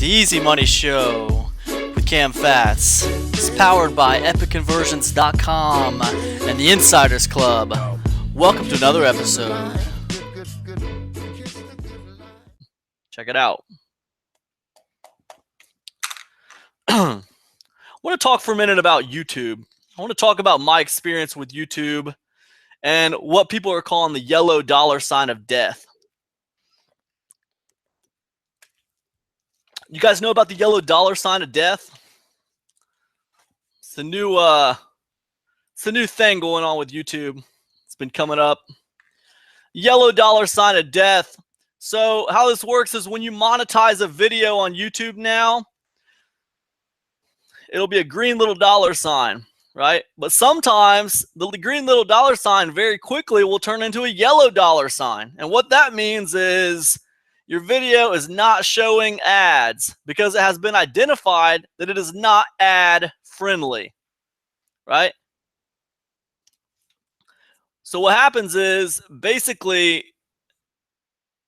The Easy Money Show with Cam Fats. It's powered by EpicConversions.com and the Insiders Club. Welcome to another episode. Check it out. I want to talk for a minute about YouTube. I want to talk about my experience with YouTube and what people are calling the yellow dollar sign of death. You guys know about the yellow dollar sign of death? It's the new thing going on with YouTube. It's been coming up. Yellow dollar sign of death. So how this works is when you monetize a video on YouTube now, it'll be a green little dollar sign, right? But sometimes the green little dollar sign very quickly will turn into a yellow dollar sign. And what that means is your video is not showing ads because it has been identified that it is not ad friendly, right? So what happens is basically,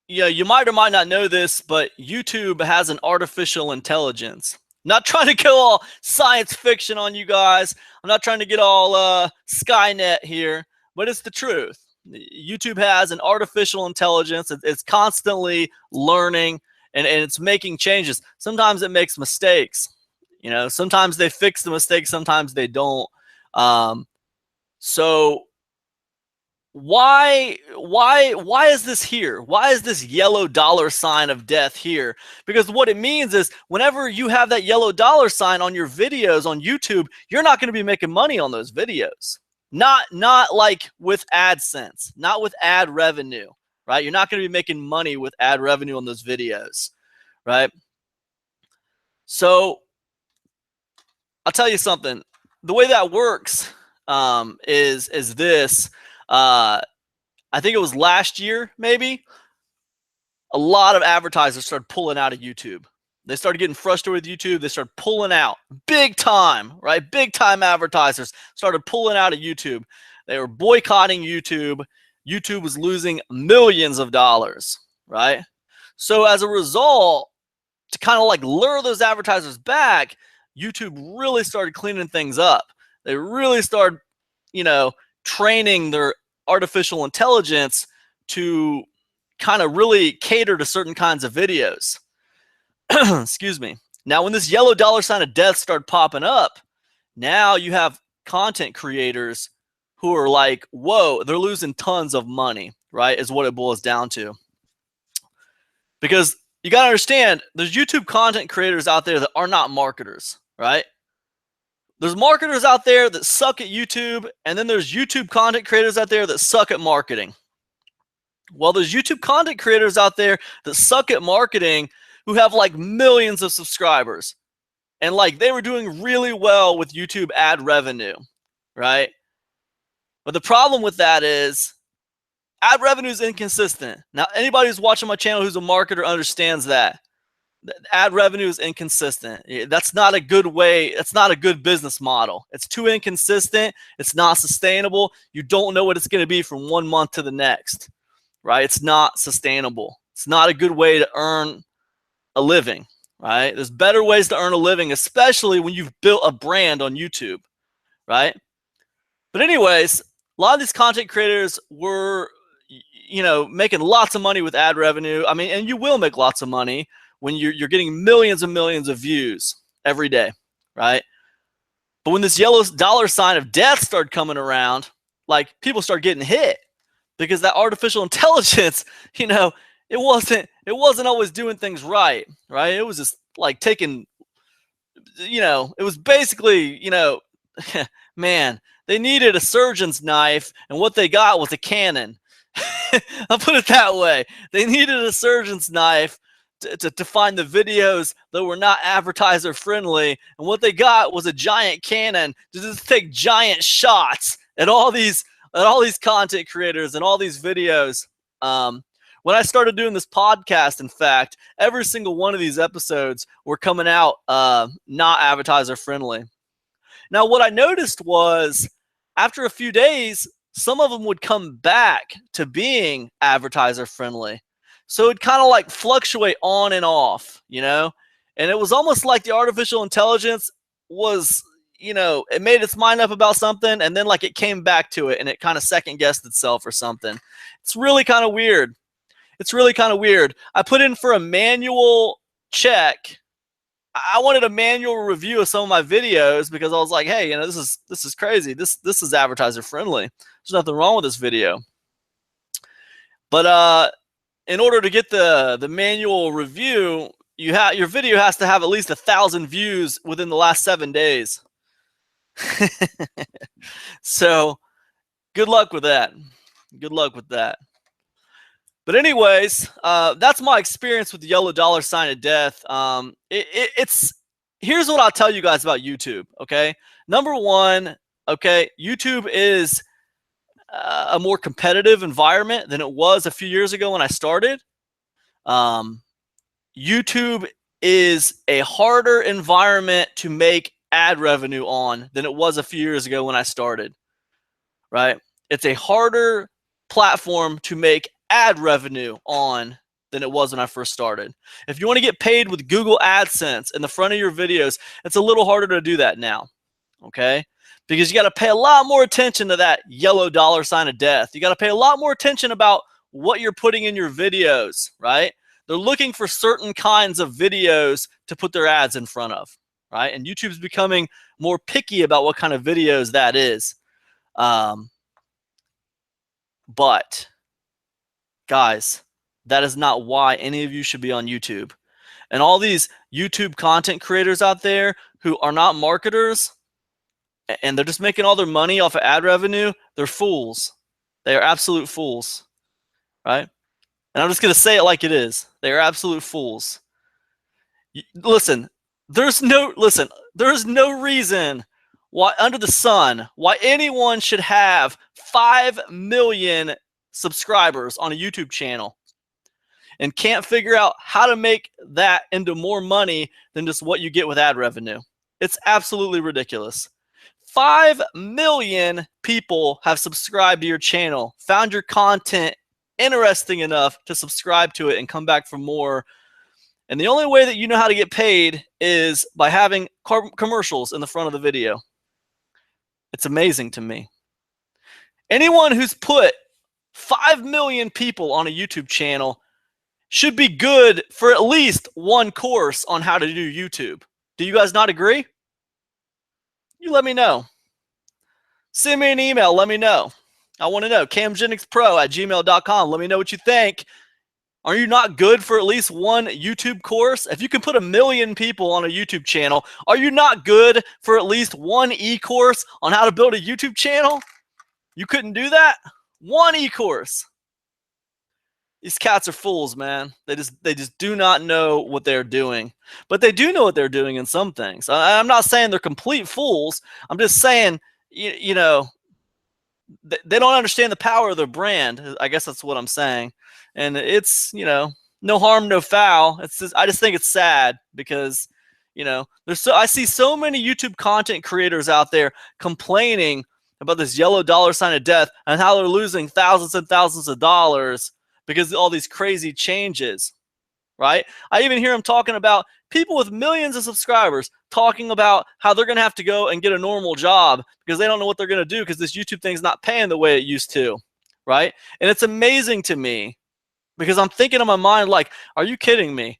you might or might not know this, but YouTube has an artificial intelligence. Not trying to go all science fiction on you guys. I'm not trying to get all Skynet here, but it's the truth. YouTube has an artificial intelligence. It's constantly learning and it's making changes. Sometimes it makes mistakes. Sometimes they fix the mistakes, sometimes they don't. So why is this here? Why is this yellow dollar sign of death here? Because what it means is whenever you have that yellow dollar sign on your videos on YouTube, you're not going to be making money on those videos. Not like with AdSense, not with ad revenue, right? You're not going to be making money with ad revenue on those videos, right? So I'll tell you something. The way that works is this. I think it was last year, maybe. A lot of advertisers started pulling out of YouTube. They started getting frustrated with YouTube. They started pulling out big time, right? Big time advertisers started pulling out of YouTube. They were boycotting YouTube. YouTube was losing millions of dollars, right? So as a result, to kind of like lure those advertisers back, YouTube really started cleaning things up. They really started, training their artificial intelligence to kind of really cater to certain kinds of videos. Excuse me. Now, when this yellow dollar sign of death started popping up, now you have content creators who are like, whoa, they're losing tons of money, right? Is what it boils down to. Because you got to understand, there's YouTube content creators out there that are not marketers, right? There's marketers out there that suck at YouTube, and then there's YouTube content creators out there that suck at marketing. Well, there's YouTube content creators out there that suck at marketing who have like millions of subscribers. And like they were doing really well with YouTube ad revenue, right? But the problem with that is ad revenue is inconsistent. Now, anybody who's watching my channel who's a marketer understands that. Ad revenue is inconsistent. That's not a good way. That's not a good business model. It's too inconsistent. It's not sustainable. You don't know what it's going to be from 1 month to the next, right? It's not sustainable. It's not a good way to earn a living, right? There's better ways to earn a living, especially when you've built a brand on YouTube, right? But anyways, a lot of these content creators were, making lots of money with ad revenue. I mean, and you will make lots of money when you're getting millions and millions of views every day, right? But when this yellow dollar sign of death started coming around, like people started getting hit because that artificial intelligence, it wasn't always doing things right? It was just like taking, it was basically, man, they needed a surgeon's knife, and what they got was a cannon. I'll put it that way. They needed a surgeon's knife to find the videos that were not advertiser friendly, and what they got was a giant cannon to just take giant shots at all these content creators and all these videos. When I started doing this podcast, in fact, every single one of these episodes were coming out not advertiser friendly. Now, what I noticed was after a few days, some of them would come back to being advertiser friendly. So it'd kind of like fluctuate on and off, And it was almost like the artificial intelligence was, you know, it made its mind up about something, and then like it came back to it and it kind of second guessed itself or something. It's really kind of weird. It's really kind of weird. I put in for a manual check. I wanted a manual review of some of my videos because I was like, hey, you know, this is crazy. This is advertiser friendly. There's nothing wrong with this video. But in order to get the manual review, your video has to have at least 1,000 views within the last 7 days. So good luck with that. Good luck with that. But anyways, that's my experience with the yellow dollar sign of death. It's here's what I'll tell you guys about YouTube. Okay, number one, okay, YouTube is a more competitive environment than it was a few years ago when I started. YouTube is a harder environment to make ad revenue on than it was a few years ago when I started. Right? It's a harder platform to make ad revenue on than it was when I first started. If you want to get paid with Google AdSense in the front of your videos, it's a little harder to do that now, okay? Because you got to pay a lot more attention to that yellow dollar sign of death. You got to pay a lot more attention about what you're putting in your videos, right? They're looking for certain kinds of videos to put their ads in front of, right? And YouTube's becoming more picky about what kind of videos that is. But guys, that is not why any of you should be on YouTube. And all these YouTube content creators out there who are not marketers and they're just making all their money off of ad revenue, they're fools. They are absolute fools, right? And I'm just going to say it like it is. They are absolute fools. Listen, there's no reason why under the sun why anyone should have 5 million subscribers on a YouTube channel and can't figure out how to make that into more money than just what you get with ad revenue. It's absolutely ridiculous. 5 million people have subscribed to your channel, found your content interesting enough to subscribe to it and come back for more. And the only way that you know how to get paid is by having commercials in the front of the video. It's amazing to me. Anyone who's put 5 million people on a YouTube channel should be good for at least one course on how to do YouTube. Do you guys not agree? You let me know. Send me an email. Let me know. I want to know. camjenningspro@gmail.com. Let me know what you think. Are you not good for at least one YouTube course? If you can put 1 million people on a YouTube channel, are you not good for at least one e-course on how to build a YouTube channel? You couldn't do that? One e-course. These cats are fools, man. They just do not know what they're doing. But they do know what they're doing in some things. I'm not saying they're complete fools. I'm just saying, you know, they don't understand the power of their brand. I guess that's what I'm saying. And it's, you know, no harm, no foul. It's just, I just think it's sad because, you know, I see so many YouTube content creators out there complaining about this yellow dollar sign of death and how they're losing thousands and thousands of dollars because of all these crazy changes, right? I even hear them talking about people with millions of subscribers talking about how they're going to have to go and get a normal job because they don't know what they're going to do because this YouTube thing's not paying the way it used to, right? And it's amazing to me because I'm thinking in my mind, like, are you kidding me?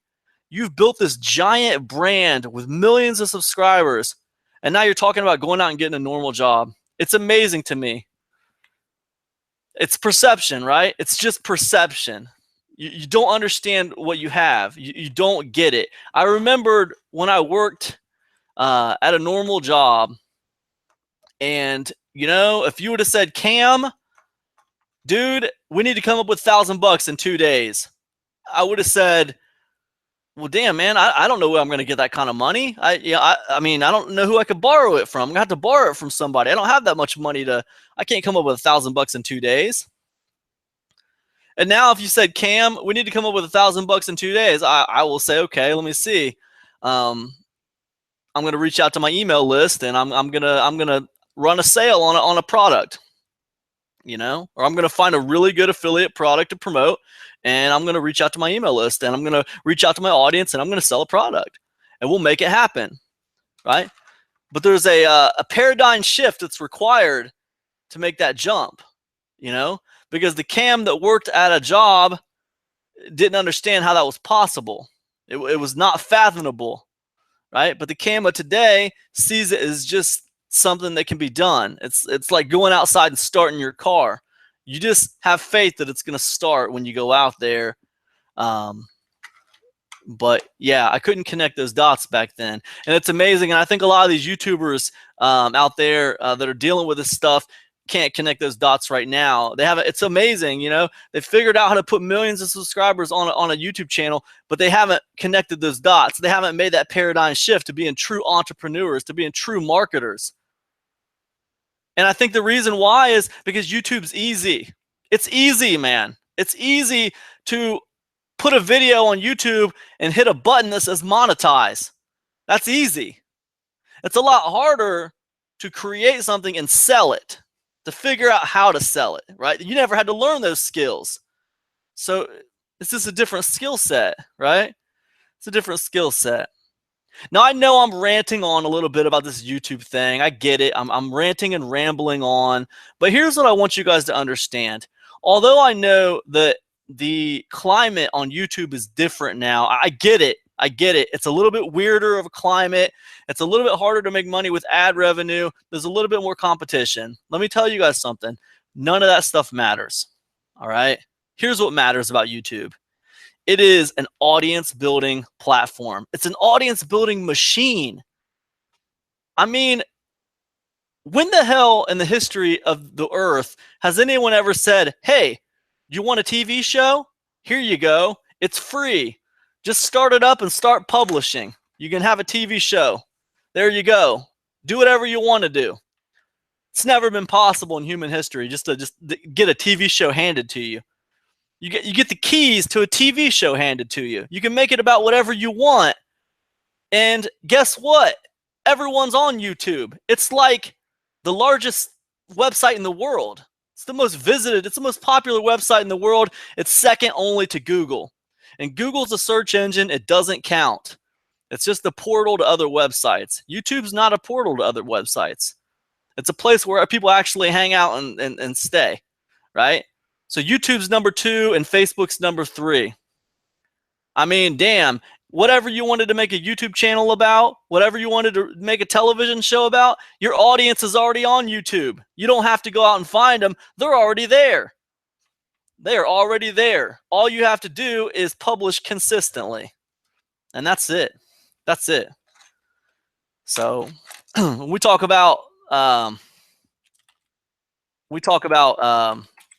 You've built this giant brand with millions of subscribers, and now you're talking about going out and getting a normal job. It's amazing to me. It's perception, right? It's just perception. You don't understand what you have. You don't get it. I remembered when I worked at a normal job, and, you know, if you would have said, Cam, dude, we need to come up with $1,000 in 2 days, I would have said, well, damn, man, I don't know where I'm going to get that kind of money. I mean, I don't know who I could borrow it from. I'm going to have to borrow it from somebody. I don't have that much money I can't come up with $1,000 in 2 days. And now if you said, Cam, we need to come up with $1,000 in 2 days, I will say, okay, let me see. I'm going to reach out to my email list and I'm going to run a sale on a product, you know, or I'm going to find a really good affiliate product to promote. And I'm going to reach out to my email list and I'm going to reach out to my audience and I'm going to sell a product. and we'll make it happen, right? But there's a paradigm shift that's required to make that jump, you know, because the Cam that worked at a job didn't understand how that was possible. It was not fathomable, right? But the Cam of today sees it as just something that can be done. It's like going outside and starting your car. You just have faith that it's going to start when you go out there. But yeah, I couldn't connect those dots back then, and it's amazing. And I think a lot of these YouTubers out there that are dealing with this stuff can't connect those dots right now. They have it's amazing, you know. They figured out how to put millions of subscribers on a YouTube channel, but they haven't connected those dots. They haven't made that paradigm shift to being true entrepreneurs, to being true marketers. And I think the reason why is because YouTube's easy. It's easy, man. It's easy to put a video on YouTube and hit a button that says monetize. That's easy. It's a lot harder to create something and sell it, to figure out how to sell it, right? You never had to learn those skills. So it's just a different skill set, right? It's a different skill set. Now, I know I'm ranting on a little bit about this YouTube thing. I get it. I'm ranting and rambling on. But here's what I want you guys to understand. Although I know that the climate on YouTube is different now, I get it. I get it. It's a little bit weirder of a climate. It's a little bit harder to make money with ad revenue. There's a little bit more competition. Let me tell you guys something. None of that stuff matters. All right? Here's what matters about YouTube. It is an audience building platform. It's an audience building machine. I mean, when the hell in the history of the earth has anyone ever said, hey, you want a TV show? Here you go. It's free. Just start it up and start publishing. You can have a TV show. There you go. Do whatever you want to do. It's never been possible in human history just to get a TV show handed to you. You get the keys to a TV show handed to you. You can make it about whatever you want. And guess what? Everyone's on YouTube. It's like the largest website in the world. It's the most visited. It's the most popular website in the world. It's second only to Google. And Google's a search engine. It doesn't count. It's just a portal to other websites. YouTube's not a portal to other websites. It's a place where people actually hang out and stay, right? So YouTube's number 2 and Facebook's number 3. I mean, damn, whatever you wanted to make a YouTube channel about, whatever you wanted to make a television show about, your audience is already on YouTube. You don't have to go out and find them. They're already there. They are already there. All you have to do is publish consistently. And that's it. That's it. So when we talk about,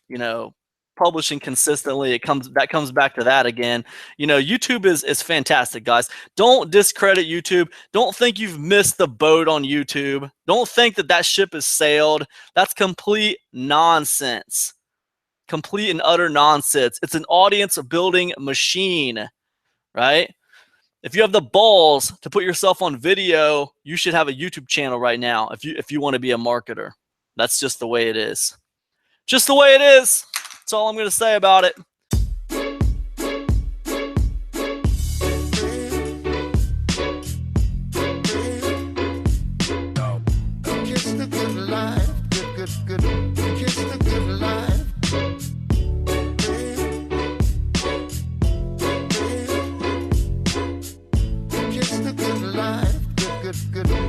you know, publishing consistently, that comes back to that again. You know, YouTube is fantastic, guys. Don't discredit YouTube. Don't think you've missed the boat on YouTube. Don't think that ship has sailed. That's complete nonsense. Complete and utter nonsense. It's an audience building machine, right? If you have the balls to put yourself on video, you should have a YouTube channel right now if you want to be a marketer. That's just the way it is. Just the way it is. That's all I'm going to say about it. Kiss the good life. Good. Kiss the good life. Kiss the good life. Good.